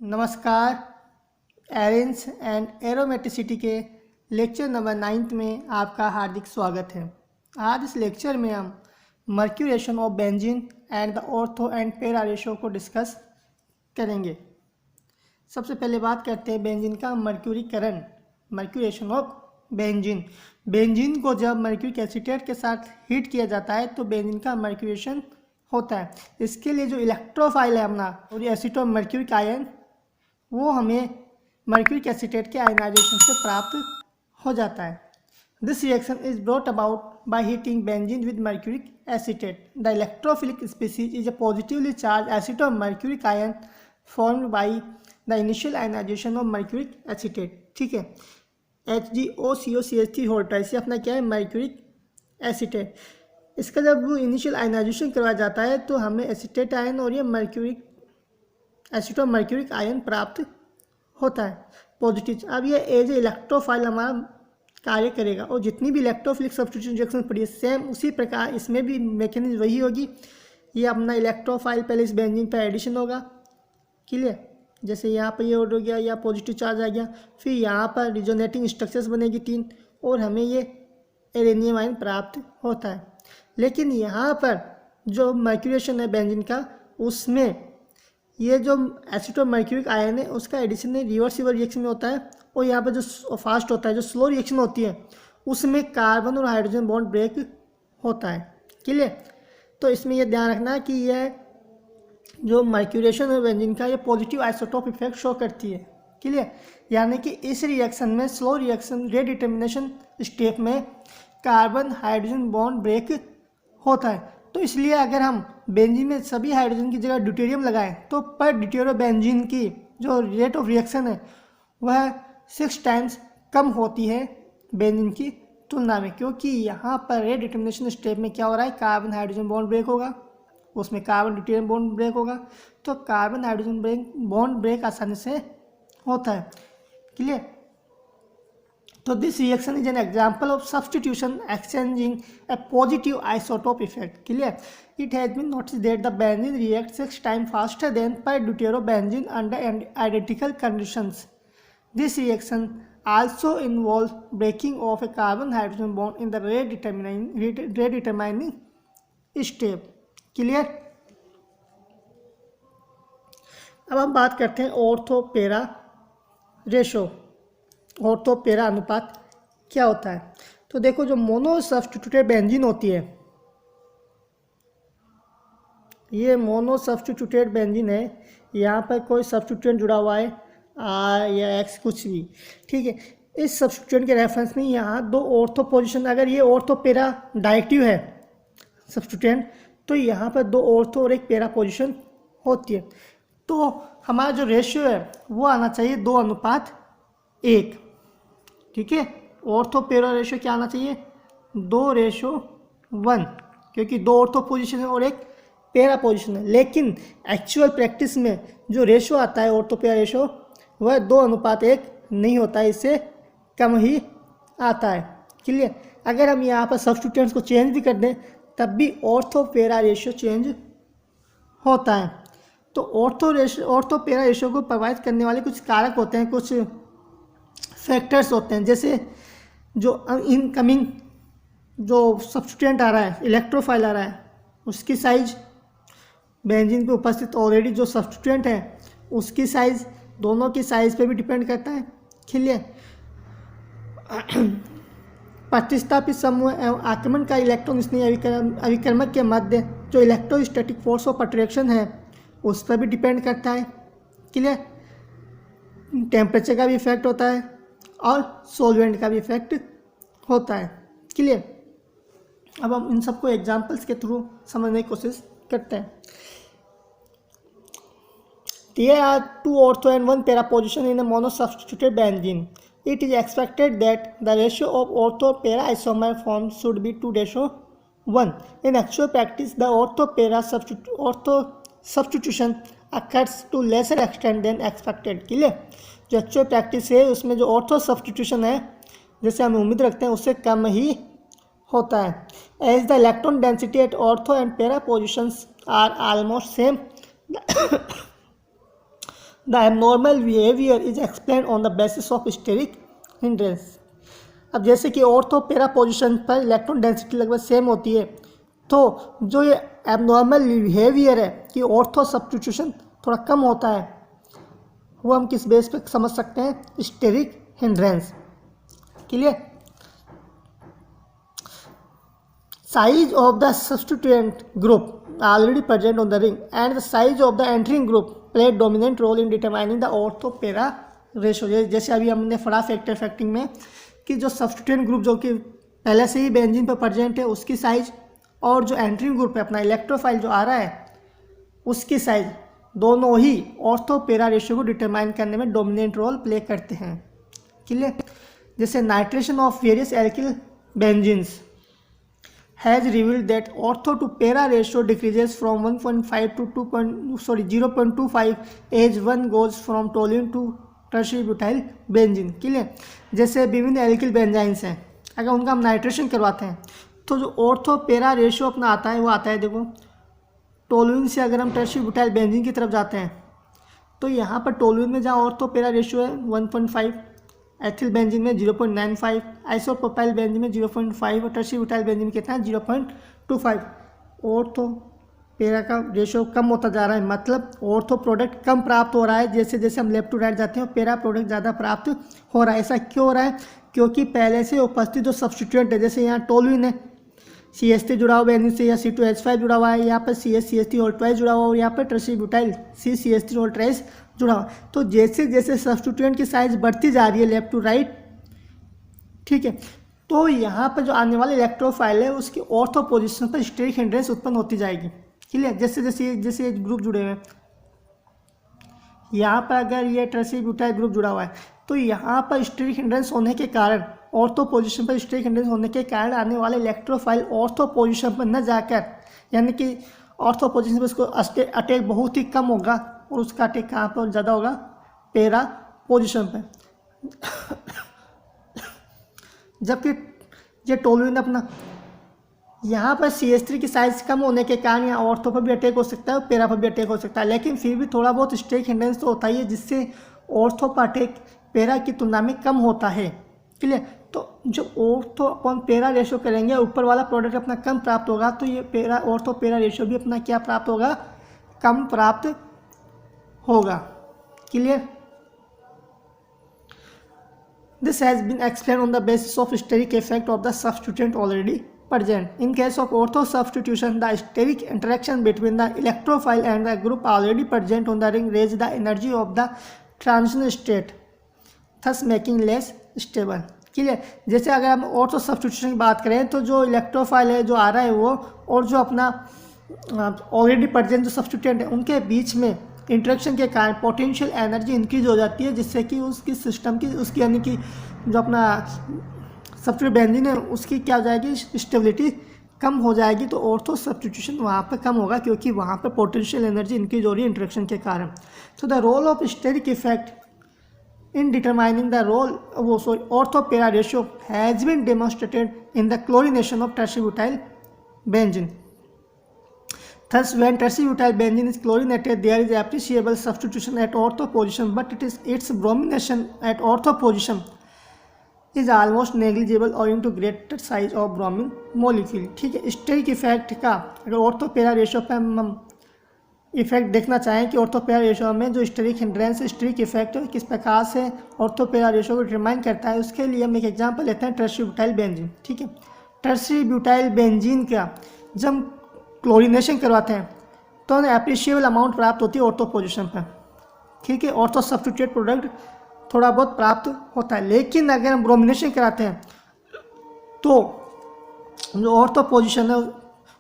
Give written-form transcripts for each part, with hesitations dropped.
नमस्कार। Arenes and aromaticity के lecture number 9 में आपका हार्दिक स्वागत है। आज इस लेक्चर में हम mercuration of benzene and the ortho and para ratio को डिस्कस करेंगे। सबसे पहले बात करते हैं बेंजीन का मर्क्यूरीकरण, मर्क्यूरेशन ऑफ बेंजीन। बेंजीन को जब मर्क्यूरिक एसीटेट के साथ हीट किया जाता है तो बेंजीन का मर्क्यूरेशन होता है। इसके लिए जो इलेक्ट्रोफाइल है अपना और एसीटो मर्क्यूरिक आयन, वो हमें मर्क्यूरिक एसीटेट के आयनाइजेशन से प्राप्त हो जाता है। This reaction is brought about by heating benzene with mercuric acetate. The electrophilic species is a positively charge aceto mercuric ion formed by the initial ionisation of mercuric acetate. ठीक है, HgOCOCH3 होता है, इसे अपना क्या है, मर्क्यूरिक एसीटेट। इसका जब इनिशियल आयनाइजेशन करवाया जाता है तो हमें एसीटेट आयन और ये मर्क्यूरिक एसीटो मर्क्यूरिक आयन प्राप्त होता है पॉजिटिव। अब ये एज ए इलेक्ट्रोफाइल हमारा कार्य करेगा और जितनी भी इलेक्ट्रोफिलिक सब्स्टिट्यूशन रिएक्शन पड़ी है सेम उसी प्रकार इसमें भी मैकेनिज्म वही होगी। ये अपना इलेक्ट्रोफाइल पहले इस बेंजीन पर एडिशन होगा, क्लियर। जैसे यहाँ पर ये ऑर्डर हो गया या पॉजिटिव चार्ज आ गया, फिर यहाँ पर रिजोनेटिंग स्ट्रक्चर्स बनेगी 3 और हमें ये एरेनियम आयन प्राप्त होता है। लेकिन यहाँ पर जो मर्क्यूरेशन है बेंजीन का, उसमें ये जो एसीटो मर्क्यूरिक आयन है उसका एडिशन रिवर्सिबल रिएक्शन में होता है और यहाँ पर जो फास्ट होता है, जो स्लो रिएक्शन होती है, उसमें कार्बन और हाइड्रोजन बॉन्ड ब्रेक होता है, क्लियर। तो इसमें ये ध्यान रखना है कि यह जो मर्क्यूरेशन है बेंजीन का, ये पॉजिटिव आइसोटोप इफेक्ट शो करती है, क्लियर। यानी कि इस रिएक्शन में, स्लो रिएक्शन रेडिटर्मिनेशन स्टेप में कार्बन हाइड्रोजन बॉन्ड ब्रेक होता है। तो इसलिए अगर हम बेंजीन में सभी हाइड्रोजन की जगह ड्यूटेरियम लगाएं तो पर ड्यूटेरो बेंजीन की जो रेट ऑफ रिएक्शन है वह 6 टाइम्स कम होती है बेंजीन की तुलना में, क्योंकि यहाँ पर रेडिटर्मिनेशन स्टेप में क्या हो रहा है, कार्बन हाइड्रोजन बॉन्ड ब्रेक होगा, उसमें कार्बन ड्यूटेरियम बॉन्ड ब्रेक होगा, तो कार्बन हाइड्रोजन बॉन्ड ब्रेक आसानी से होता है, clear. So this reaction is an example of substitution exchanging a positive isotope effect. Clear? It has been noticed that the benzene reacts 6 times faster than per-deuterobenzene under identical conditions. This reaction also involves breaking of a carbon-hydrogen bond in the redetermining step. Clear? अब हम बात करते हैं ortho para ratio. Ortho para अनुपात क्या होता है। तो देखो, जो मोनो सब्स्टिट्यूटेड बेंजीन होती है, ये मोनो सब्स्टिट्यूटेड बेंजीन है, यहाँ पर कोई सब्स्टिट्यूएंट जुड़ा हुआ है R या X कुछ भी, ठीक है। इस सब्स्टिट्यूएंट के रेफरेंस में यहाँ 2 ऑर्थो पोजीशन, अगर ये ऑर्थो पैरा डायरेक्टिव है सब्स्टिट्यूएंट तो यहाँ पर 2 ऑर्थो और 1 पैरा पोजीशन होती है। तो हमारा जो रेशियो है वो आना चाहिए 2:1, ठीक है। ऑर्थो पैरा रेशो क्या आना चाहिए, 2:1, क्योंकि 2 ऑर्थो पोजीशन है और 1 पैरा पोजीशन है। लेकिन एक्चुअल प्रैक्टिस में जो रेशो आता है ऑर्थो पैरा रेशो वह 2:1 नहीं होता है, इससे कम ही आता है, क्लियर। अगर हम यहाँ पर सब्स्टिट्यूएंट्स को चेंज भी कर दें तब भी ऑर्थो पैरा रेशो चेंज होता है। तो ऑर्थो पैरा रेशो को प्रभावित करने वाले कुछ कारक होते हैं, कुछ फैक्टर्स होते हैं। जैसे जो इनकमिंग जो सब्स्टिट्यूएंट आ रहा है, इलेक्ट्रोफाइल आ रहा है, उसकी साइज, बेंजीन पे उपस्थित ऑलरेडी जो सब्स्टिट्यूएंट है उसकी साइज, दोनों की साइज पे भी डिपेंड करता है, क्लियर। प्रतिस्थापित समूह एवं आक्रमण का इलेक्ट्रॉन स्नेही अभिकर्मक के मध्य जो इलेक्ट्रोस्टैटिक फोर्स ऑफ अट्रैक्शन है उस पर भी डिपेंड करता है, क्लियर। टेम्परेचर का भी इफेक्ट होता है और सॉल्वेंट का भी इफेक्ट होता है, क्लियर। अब हम इन सबको एग्जांपल्स के थ्रू समझने की कोशिश करते हैं। There are 2 ortho and 1 para position in a monosubstituted benzene. It is expected that the ratio of ortho-para isomer forms should be 2:1. In actual practice, the ortho-para substitution occurs to lesser extent than expected, clear. जो actual practice है उसमें जो ortho substitution है, जैसे हम उम्मीद रखते हैं, उससे कम ही होता है। As the electron density at ortho and para positions are almost same, the abnormal behaviour is explain on the basis of steric hindrance. अब जैसे कि ऑर्थो पैरा पोजिशन पर इलेक्ट्रॉन डेंसिटी लगभग सेम होती है, तो जो ये एबनॉर्मल बिहेवियर है कि ऑर्थो सब्स्टिट्यूशन थोड़ा कम होता है, वो हम किस बेस पे समझ सकते हैं? Steric hindrance. Clear? Size of the substituent group already present on the ring and the size of the entering group played dominant role in determining the ortho para ratio। जैसे अभी हमने पढ़ा फैक्टर फैक्टिंग में कि जो सब्स्टिट्यूएंट ग्रुप जो कि पहले से ही बेंजीन पर प्रेजेंट है उसकी साइज, और जो एंट्रिंग ग्रुप है अपना इलेक्ट्रोफाइल जो आ रहा है उसकी साइज, दोनों ही ऑर्थो पैरा रेशियो को डिटरमाइन करने में डोमिनेंट रोल प्ले करते हैं। क्लियर? जैसे nitration of various alkyl benzenes has revealed that ortho to para ratio decreases from 1.5 to 0.25 as one goes from toluene to tertiary butyl benzene। Clear? जैसे विभिन्न alkyl बेंजाइंस हैं, अगर उनका हम नाइट्रेशन करवाते हैं तो जो ऑर्थो पैरा रेशियो अपना आता है वो आता है, देखो टोलुइन से अगर हम टर्शियरी बुटाइल बेंजीन की तरफ जाते हैं तो यहाँ पर टोलुइन में जहाँ ऑर्थो पैरा रेशियो है 1.5, एथिल बेंजीन में 0.95, आइसोप्रोपाइल बेंजीन में 0.5 और टर्शियरी बुटाइल बेंजीन में कितना है? 0.25। ऑर्थो पैरा का रेशियो कम होता जा रहा है, मतलब ऑर्थो प्रोडक्ट कम प्राप्त हो रहा है जैसे जैसे हम लेफ्ट टू राइट जाते हैं, पैरा प्रोडक्ट ज़्यादा प्राप्त हो रहा है। ऐसा क्यों हो रहा है? क्योंकि पहले से उपस्थित जो सब्स्टिट्यूएंट है, जैसे यहाँ टोलुइन है CH3 जुड़ा हुआ है से, या C2H5 जुड़ा हुआ है, यहाँ पर CH3 और ट्वाइस जुड़ा हुआ है, और यहाँ पर टर्शियरी बुटाइल CCH3 और ट्राइस जुड़ा हुआ। तो जैसे जैसे सब्स्टिट्यूएंट की साइज बढ़ती जा रही है लेफ्ट टू राइट, ठीक है, तो यहाँ पर जो आने वाले इलेक्ट्रोफाइल है उसकी ऑर्थो पोजीशन पर स्टेरिक हिंड्रेंस उत्पन्न होती जाएगी। क्लियर? जैसे जैसे जैसे ग्रुप जुड़े हुए हैं, यहाँ पर अगर ये टर्शियरी बुटाइल ग्रुप जुड़ा हुआ है तो यहाँ पर स्टेरिक हिंड्रेंस होने के कारण, ऑर्थो पोजीशन पर स्टेरिक हिंड्रेंस होने के कारण आने वाले इलेक्ट्रोफाइल ऑर्थो पोजीशन पर न जाकर, यानी कि ऑर्थो पोजीशन पर उसको अटैक बहुत ही कम होगा और उसका अटैक कहाँ पर ज़्यादा होगा? पैरा पोजीशन पर। जबकि ये टोलुइन अपना यहाँ पर CH3 की साइज कम होने के कारण यहाँ ऑर्थो पर भी अटैक हो सकता है और पैरा पर भी अटैक हो सकता है, लेकिन फिर भी थोड़ा बहुत स्टेरिक हिंड्रेंस तो होता ही है जिससे ऑर्थो पर अटैक पैरा की तुलना में कम होता है। क्लियर? तो जो ऑर्थो अपॉन पैरा रेशियो करेंगे, ऊपर वाला प्रोडक्ट अपना कम प्राप्त होगा, तो ये पैरा ऑर्थो पैरा रेशियो भी अपना क्या प्राप्त होगा? कम प्राप्त होगा। Clear? This has been explained on the basis of steric effect of the substituent already present. In case of ortho substitution, the steric interaction between the electrophile and the group already present on the ring raise the energy of the transition state, thus making less stable। Clear? जैसे अगर हम ortho substitution की बात करें तो जो electrophile है जो आ रहा है वो, और जो अपना ऑलरेडी प्रेजेंट जो सब्स्टिट्यूएंट है उनके बीच में इंटरेक्शन के कारण पोटेंशियल एनर्जी इंक्रीज हो जाती है, जिससे कि उसकी सिस्टम की उसकी यानी कि जो अपना सब्स्टिट्यूट बेंजीन है उसकी क्या हो जाएगी? स्टेबिलिटी कम हो जाएगी। तो ऑर्थो सब्स्टिट्यूशन वहाँ पर कम होगा क्योंकि वहाँ पर पोटेंशियल एनर्जी इंक्रीज हो रही है इंटरेक्शन के कारण। तो the role of steric effect in determining the role ortho para ratio has been demonstrated in the chlorination of tertiary butyl benzene. Thus, when tertiary butyl benzene is chlorinated, there is appreciable substitution at ortho position, but its bromination at ortho position is almost negligible owing to greater size of bromine molecule। ठीक है, steric effect का अगर ortho para ratio पर हम effect देखना चाहें कि ortho para ratio में जो स्टेरिक हिंड्रेंस स्टेरिक इफेक्ट किस प्रकार से ऑर्थो पैरा रेशियो को डिटरमाइन करता है, उसके लिए हम एक एग्जांपल लेते हैं टर्शियरी ब्यूटाइल बेंजीन। ठीक है, टर्शियरी ब्यूटाइल बेंजीन का जब हम क्लोरिनेशन करवाते हैं तो हमें एप्रिशिएबल अमाउंट प्राप्त होती है ऑर्थो पोजिशन पर। ठीक है, ऑर्थो सब्स्टिट्यूट प्रोडक्ट थोड़ा बहुत प्राप्त होता है, लेकिन अगर हम ब्रोमिनेशन कराते हैं तो जो ऑर्थो पोजिशन है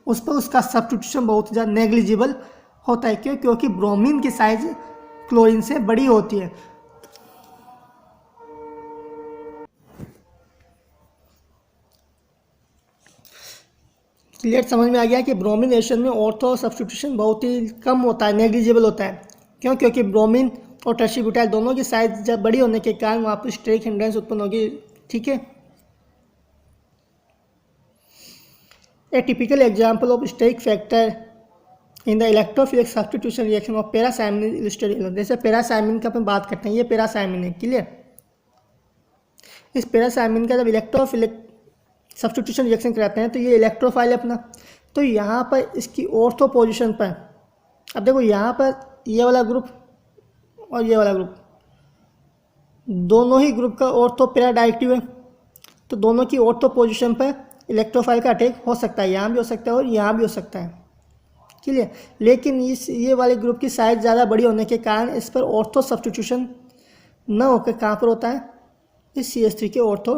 उस पर उसका सब्स्टिट्यूशन बहुत ज़्यादा नेग्लिजिबल होता है। क्यों? क्योंकि ब्रोमीन की साइज क्लोरीन से बड़ी होती है। क्लियर समझ में आ गया कि ब्रोमिनेशन में ऑर्थो सब्स्टिट्यूशन बहुत ही कम होता है, नेग्लिजिबल होता है। क्यों? क्योंकि ब्रोमीन और टर्शियरी ब्यूटाइल दोनों की साइज जब बड़ी होने के कारण वहाँ पर स्टेरिक हिंड्रेंस उत्पन्न होगी। ठीक है, a typical example of steric factor in the electrophilic substitution reaction of paracymene enlisted. जैसे पैरासाइमिन का अपन बात करते हैं, ये पैरासाइमिन है, क्लियर। इस पैरासाइमिन का जब इलेक्ट्रोफिलिक सब्स्टिट्यूशन रिएक्शन कराते हैं तो ये इलेक्ट्रोफाइल है अपना, तो यहाँ पर इसकी ऑर्थो पोजीशन पर, अब देखो यहाँ पर ये वाला ग्रुप और ये वाला ग्रुप, दोनों ही ग्रुप का ऑर्थो पैरा डायरेक्टिव है, तो दोनों की ऑर्थो पोजीशन पर इलेक्ट्रोफाइल का अटैक हो सकता है, यहाँ भी हो सकता है और यहाँ भी हो सकता है, क्लियर। लेकिन ये वाले ग्रुप की साइज ज़्यादा बड़ी होने के कारण इस पर ऑर्थो सब्स्टिट्यूशन न होकर कहाँ पर होता है, इस CH3 के ऑर्थो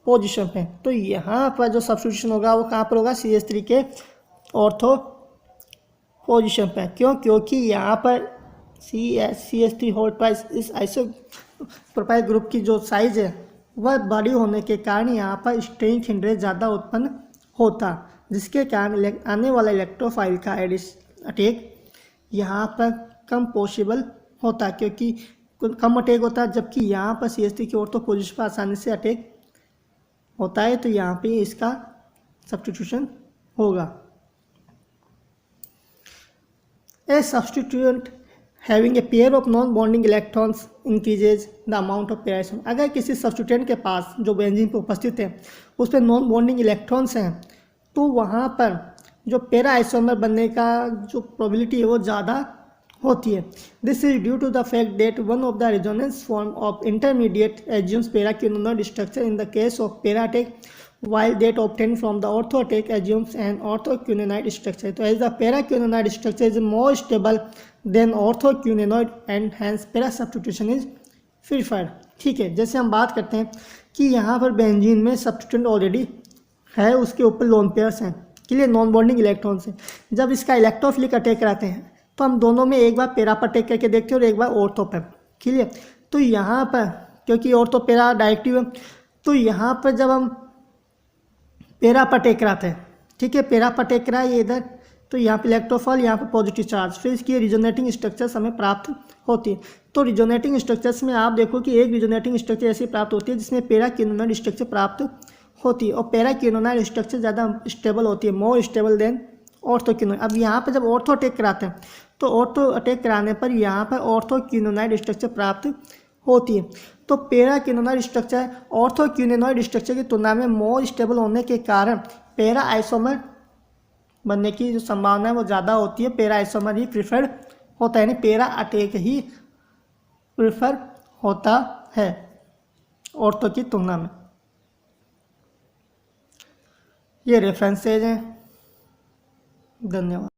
पोजीशन पे। तो यहाँ पर जो सब्स्टिट्यूशन होगा वो कहाँ पर होगा, CH3 के ऑर्थो पोजीशन पे। क्यों? क्योंकि यहाँ पर CH3 होल ट्वाइस इस आइसोप्रोपाइल ग्रुप की जो साइज है वह बड़ी होने के कारण यहाँ पर स्ट्रेन हिंड्रेज ज़्यादा उत्पन्न होता, जिसके कारण आने वाला इलेक्ट्रोफाइल का अटैक यहाँ पर कम पॉसिबल होता, क्योंकि कम अटैक होता है, जबकि यहाँ पर CH3 की ऑर्थो पोजीशन पर आसानी से अटैक होता है, तो यहाँ पे इसका सब्स्टिट्यूशन होगा। A substituent having a pair of non bonding electrons increases the amount of para isomer. अगर किसी सब्स्टिट्यूएंट के पास जो बेंजीन पे उपस्थित है उस पर नॉन बॉन्डिंग इलेक्ट्रॉन्स हैं, तो वहाँ पर जो पैरा आइसोमर बनने का जो प्रोबेबिलिटी है वो ज़्यादा होती है। This is due to the fact that one of the resonance form of intermediate assumes paraquinonoid structure in the case of para attack, while that obtained from the ortho attack assumes an orthoquinoid structure. तो as the paraquinoid structure is more stable than orthoquinoid and hence para substitution is preferred. ठीक है, जैसे हम बात करते हैं कि यहाँ पर बेंजीन में सब्स्टिट्यूएंट ऑलरेडी है, उसके ऊपर लोन पेयर्स हैं, के लिए नॉन बॉन्डिंग इलेक्ट्रॉन्स हैं। जब इसका इलेक्ट्रोफिलिक अटैक कराते हैं तो हम दोनों में एक बार पैरा पर अटैक करके देखते हैं और एक बार ऑर्थो पर, क्लियर। तो यहाँ पर क्योंकि ऑर्थो पैरा डायरेक्टिव है, तो यहाँ पर जब हम पैरा पर अटैक कराते हैं, ठीक है, पैरा पर अटैक कराए ये इधर, तो यहाँ पे इलेक्ट्रोफाइल, यहाँ पे पॉजिटिव चार्ज, फिर इसकी रिजोनेटिंग स्ट्रक्चर्स हमें प्राप्त होती है। तो रिजोनेटिंग स्ट्रक्चर्स में आप देखो कि एक रिजोनेटिंग स्ट्रक्चर ऐसी प्राप्त होती है जिसमें पैराक्यूनोनाइड स्ट्रक्चर प्राप्त होती है, और पैराक्यूनोनाइड स्ट्रक्चर ज़्यादा स्टेबल होती है, मोर स्टेबल देन ऑर्थोक्यूनोनाइड। अब यहाँ पर जब ऑर्थो अटैक कराते हैं तो ऑर्थो अटैक कराने पर यहाँ पर ऑर्थोक्यूनोनाइड स्ट्रक्चर प्राप्त होती है। तो पैराक्यूनोनाइड स्ट्रक्चर ऑर्थोक्यूनोनाइड स्ट्रक्चर की तुलना में मोर स्टेबल होने के कारण पैरा आइसोमर बनने की जो संभावना है वो ज़्यादा होती है, पैरा आइसोमर ही प्रिफर्ड होता है, यानी पैरा अटैक ही प्रिफर होता है ऑर्थो की तुलना में। ये रेफरेंसेज हैं, धन्यवाद।